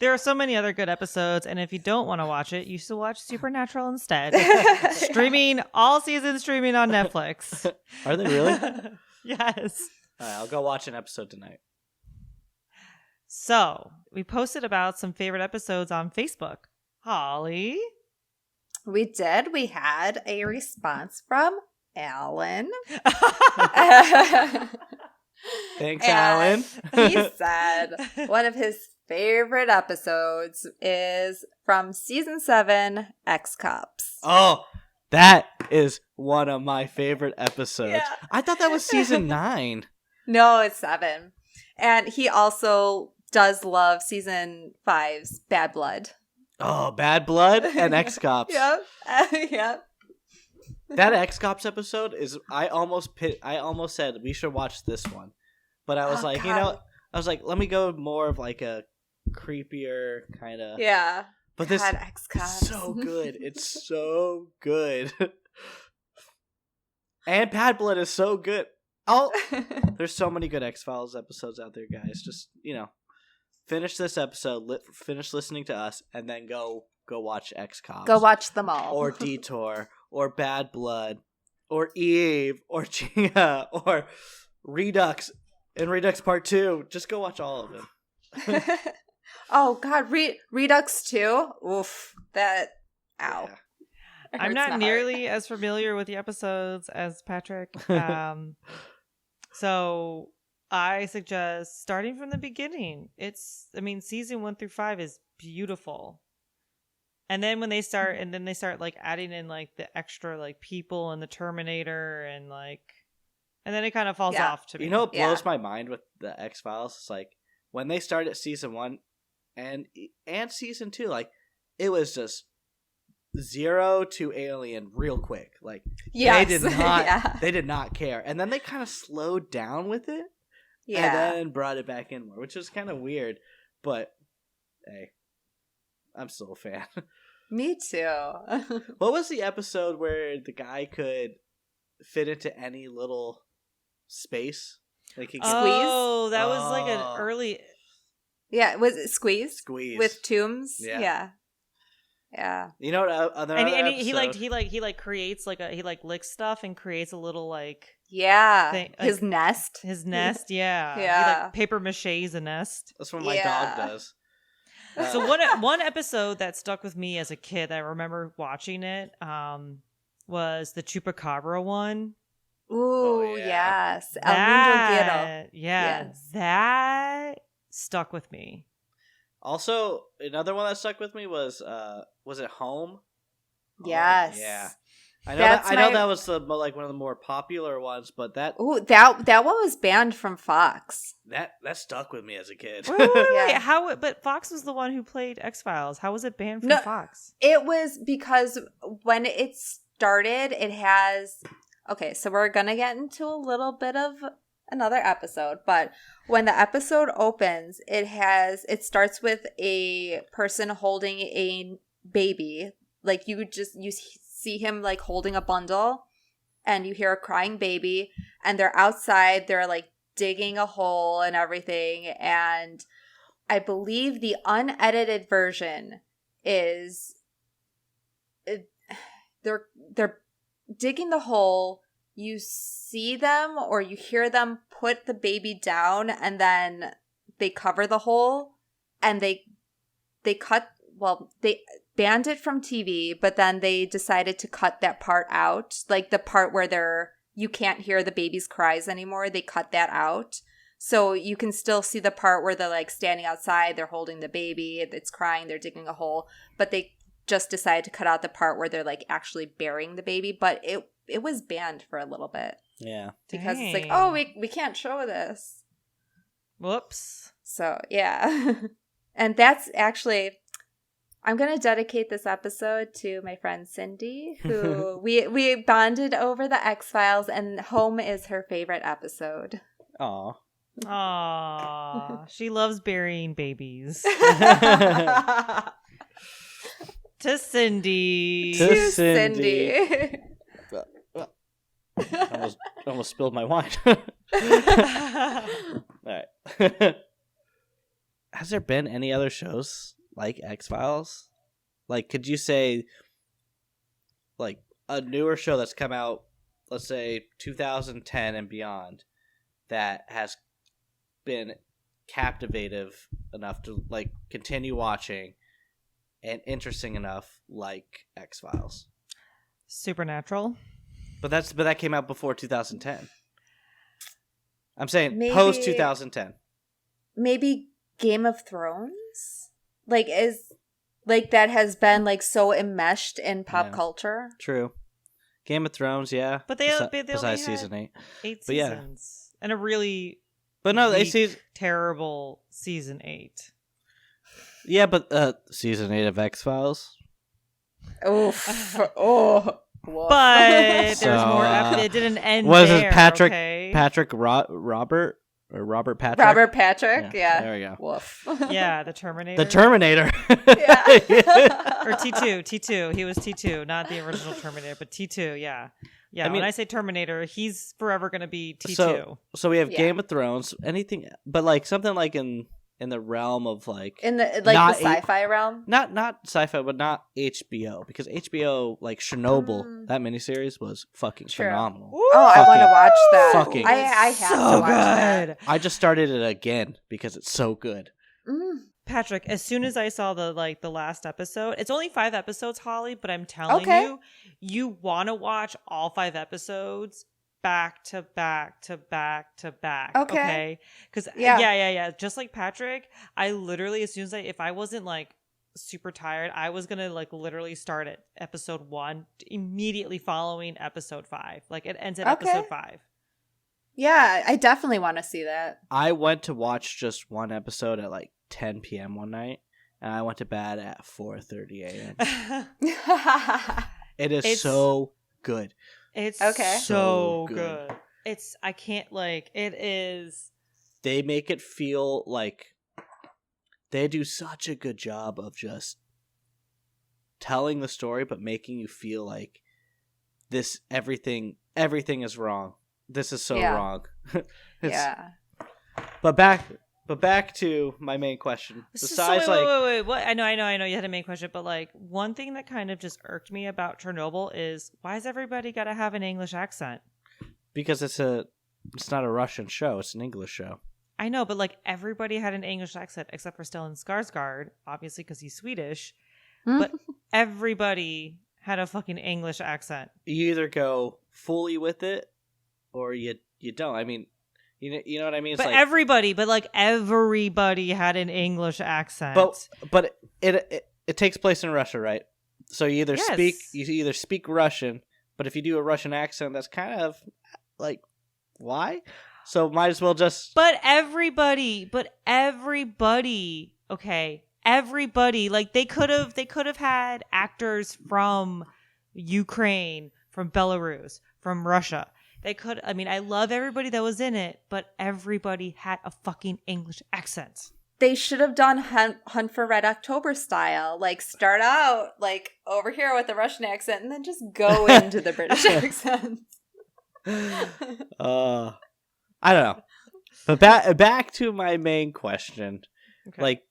There are so many other good episodes, and if you don't want to watch it, you should watch Supernatural instead. Streaming, all seasons streaming on Netflix. Are they really? Yes. All right, I'll go watch an episode tonight. So, we posted about some favorite episodes on Facebook. Holly? We did. We had a response from Alan. Thanks, Alan. He said one of his favorite episodes is from season 7, X-Cups. Oh, that is one of my favorite episodes. Yeah. I thought that was season 9. No, it's 7. And he also does love season 5's Bad Blood. Oh, Bad Blood and X-Cops. Yep. Yep. That X-Cops episode is, I almost said we should watch this one. But I was Oh, like, God. let me go more of like a creepier kind of. Yeah. But this God, is X-Cups. so good. It's so good. And Bad Blood is so good. Oh, there's so many good X-Files episodes out there, guys. Just, finish this episode, finish listening to us, and then go watch X-Cops. Go watch them all. Or Detour, or Bad Blood, or Eve, or Gia, or Redux, and Redux Part 2. Just go watch all of them. Oh, God. Redux 2? Oof. That, ow. Yeah. It I'm hurts not my nearly as familiar with the episodes as Patrick. So I suggest starting from the beginning. Season 1 through 5 is beautiful. And then when they start, like adding in like the extra like people and the Terminator and then it kind of falls off to me. You know what blows my mind with the X-Files? It's like when they started season 1 and season 2, like it was just 0 to alien real quick. Like Yes. they did not care. And then they kind of slowed down with it. Yeah. And then brought it back in more, which is kind of weird. But hey, I'm still a fan. Me too. What was the episode where the guy could fit into any little space? Like he could Oh, that was like an early. Yeah, was it Squeeze? Squeeze With Tooms? Yeah. Yeah. You know what? And he creates like he licks stuff and creates a little like Yeah. thing, His nest. His nest, yeah. Yeah. He like paper mache's a nest. That's what my dog does. So one episode that stuck with me as a kid, I remember watching it, was the Chupacabra one. Ooh, yeah. yes. El Mundo Quiero. Yes. That stuck with me. Also, another one that stuck with me was it Home? Yes. Yeah. I That's know that was one of the more popular ones, but that that one was banned from Fox. that stuck with me as a kid. Wait, Yeah. how? But Fox was the one who played X-Files. How was it banned from Fox? It was because when it started, it has... Okay, so we're going to get into a little bit of another episode, but when the episode opens, it starts with a person holding a baby. Like you see him like holding a bundle, and you hear a crying baby, and they're outside, they're like digging a hole and everything, and I believe the unedited version is they're digging the hole. You see them or you hear them put the baby down, and then they cover the hole, and they banned it from TV, but then they decided to cut that part out, like the part where you can't hear the baby's cries anymore. They cut that out. So you can still see the part where they're like standing outside, they're holding the baby, it's crying, they're digging a hole, but they just decided to cut out the part where they're like actually burying the baby. But it was banned for a little bit. Yeah. Because it's like, oh, we can't show this. Whoops. So, yeah. And that's actually, I'm going to dedicate this episode to my friend Cindy, who we bonded over the X-Files, and Home is her favorite episode. Aw. Aww. She loves burying babies. To Cindy. To Cindy. almost spilled my wine. All right. has there been any other shows like X-Files? Like, could you say, like, a newer show that's come out, let's say 2010 and beyond, that has been captivative enough to, like, continue watching and interesting enough, like X-Files? Supernatural. But that came out before 2010. I'm saying Maybe- post 2010. Maybe Game of Thrones? Like, that has been, like, so enmeshed in pop culture. True. Game of Thrones, yeah. But they only besides had season 8. 8 But yeah. seasons. And a really terrible season 8. Yeah, but season 8 of X-Files. Oof. Oh. Whoa. But there's So, more. It didn't end. Was there, it Patrick? Okay? Robert Patrick. Robert Patrick. Yeah. There we go. Woof. Yeah, the Terminator. The Terminator. Yeah. Or T2. He was T2, not the original Terminator, but T2. Yeah. Yeah. I mean, when I say Terminator, he's forever going to be T2. So we have Yeah. Game of Thrones. Anything, but like something like in the realm of like In the not the sci-fi realm. not sci-fi, but not HBO, because HBO, like Chernobyl, that miniseries was fucking True. phenomenal. Oh, I want to watch that. fucking I have so to watch that. good. I just started it again because it's so good. Patrick, as soon as I saw the last episode, it's only 5 episodes, Holly, but I'm telling Okay. you want to watch all 5 episodes back to back to back to back. Okay. Because yeah. Just like Patrick, I literally, as soon as if I wasn't like super tired, I was gonna like literally start at episode 1 immediately following episode 5. Like it ends at episode 5. Yeah, I definitely want to see that. I went to watch just one episode at like 10 p.m. one night, and I went to bed at 4:30 a.m. It is It's- so good. It's Okay. so So good. good. I can't like it is. They make it feel like they do such a good job of just telling the story, but making you feel like this everything is wrong. This is so Yeah. wrong. Yeah. But back to my main question. Besides, so like, wait. What? I know. You had a main question, but like one thing that kind of just irked me about Chernobyl is why has everybody got to have an English accent? because it's not a Russian show; it's an English show. I know, but like everybody had an English accent except for Stellan Skarsgård, obviously because he's Swedish. But everybody had a fucking English accent. You either go fully with it, or you don't. I mean, you know what I mean. It's But like, everybody had an English accent. but it takes place in Russia, right? So you either Yes. speak Russian, but if you do a Russian accent, that's kind of like, why? So might as well just. But everybody, okay, everybody, like they could have had actors from Ukraine, from Belarus, from Russia. I love everybody that was in it, but everybody had a fucking English accent. They should have done Hunt for Red October style. Like, start out, like, over here with the Russian accent and then just go into the British accent. I don't know. But back to my main question. Okay. Like,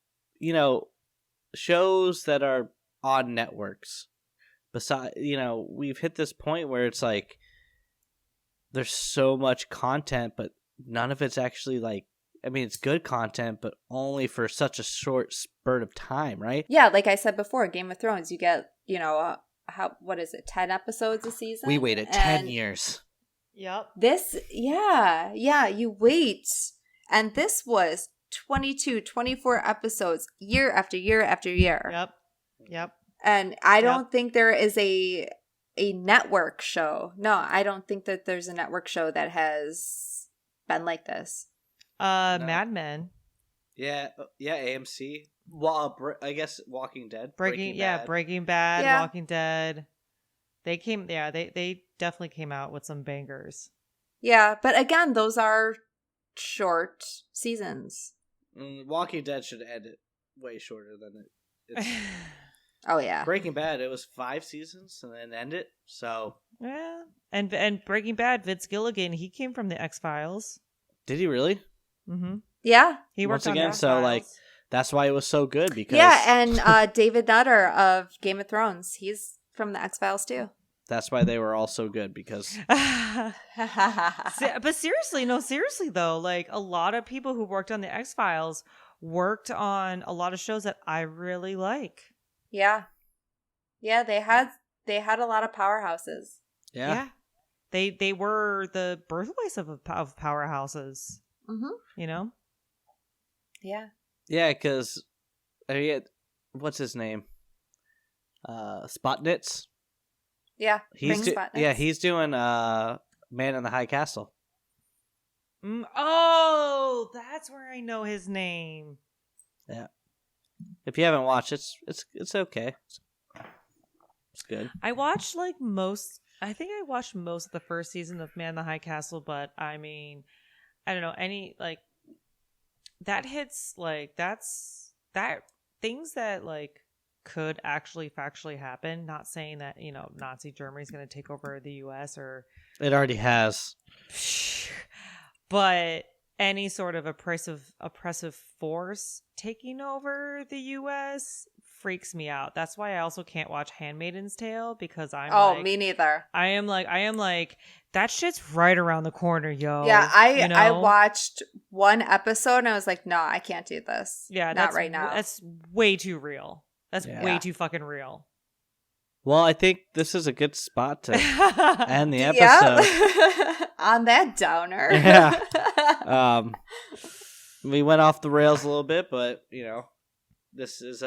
shows that are on networks. Besides, we've hit this point where it's like there's so much content, but none of it's actually like, I mean, it's good content, but only for such a short spurt of time, right? Yeah, like I said before, Game of Thrones, you get, what is it, 10 episodes a season? We waited 10 years. Yep. This, yeah, you wait. And this was 22, 24 episodes year after year after year. Yep. And I don't think there is a network show. No, I don't think that there's a network show that has been like this. No. Mad Men. Yeah, AMC. Well, I guess Walking Dead. Breaking Bad, Yeah. Walking Dead. They definitely came out with some bangers. Yeah, but again, those are short seasons. Walking Dead should end it way shorter than it's Oh, yeah. Breaking Bad, it was 5 seasons and then end it. So Yeah. And Breaking Bad, Vince Gilligan, he came from the X-Files. did he really? Mm-hmm. Yeah. He worked Once on again, the so X-Files. That's why it was so good. Because and David Nutter of Game of Thrones, he's from the X-Files too. That's why they were all so good, because But seriously though, like a lot of people who worked on the X-Files worked on a lot of shows that I really like. Yeah, they had a lot of powerhouses. Yeah. They were the birthplace of powerhouses. Mm-hmm. You know? Yeah. Yeah, because what's his name? Spotnitz. Yeah, he's doing Man in the High Castle. Oh, that's where I know his name. Yeah. If you haven't watched it's okay. It's good. I watched I think I watched most of the first season of Man in the High Castle, but I mean, I don't know, that hits that things that could actually factually happen. Not saying that, Nazi Germany is going to take over the US or It already has. But any sort of oppressive force taking over the US freaks me out. That's why I also can't watch Handmaid's Tale, because me neither. I am like that shit's right around the corner, yo. Yeah, I watched one episode and I was like, no, I can't do this. Yeah, not right now. That's way too real. That's way too fucking real. Well, I think this is a good spot to end the episode. Yeah. On that downer. Yeah. We went off the rails a little bit, but this is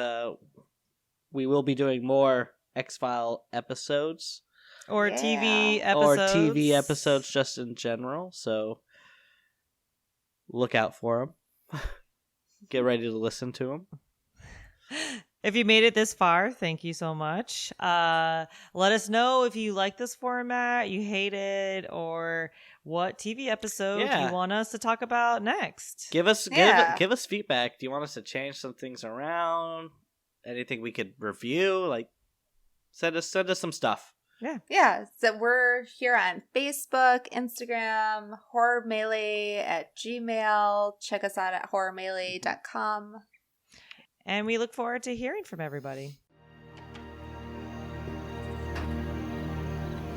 we will be doing more X-File episodes. Or TV episodes. Or TV episodes just in general, so look out for them. Get ready to listen to them. If you made it this far, thank you so much. Let us know if you like this format, you hate it, or what TV episode you want us to talk about next. Give us feedback. Do you want us to change some things around? Anything we could review? Send us some stuff. Yeah. So we're here on Facebook, Instagram, horrormelee@gmail. Check us out at horrormelee.com. And we look forward to hearing from everybody.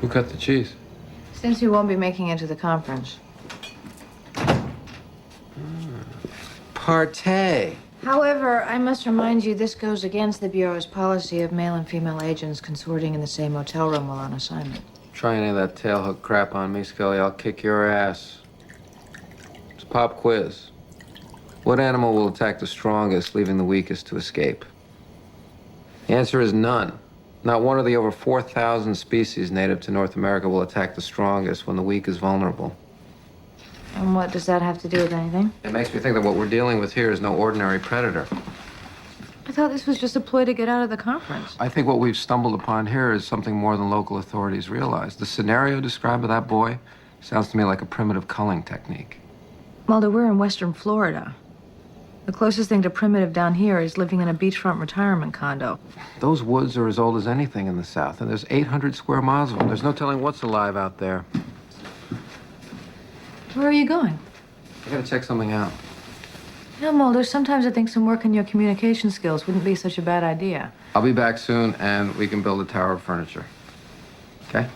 Who cut the cheese? Since you won't be making it to the conference. Partay. However, I must remind you, this goes against the Bureau's policy of male and female agents consorting in the same hotel room while on assignment. Try any of that tailhook crap on me, Scully. I'll kick your ass. It's a pop quiz. What animal will attack the strongest, leaving the weakest to escape? The answer is none. Not one of the over 4,000 species native to North America will attack the strongest when the weak is vulnerable. And what does that have to do with anything? It makes me think that what we're dealing with here is no ordinary predator. I thought this was just a ploy to get out of the conference. I think what we've stumbled upon here is something more than local authorities realize. The scenario described by that boy sounds to me like a primitive culling technique. Mulder, we're in western Florida. The closest thing to primitive down here is living in a beachfront retirement condo. Those woods are as old as anything in the South, and there's 800 square miles of them. There's no telling what's alive out there. Where are you going? I gotta check something out. You know, Mulder, sometimes I think some work in your communication skills wouldn't be such a bad idea. I'll be back soon, and we can build a tower of furniture. Okay?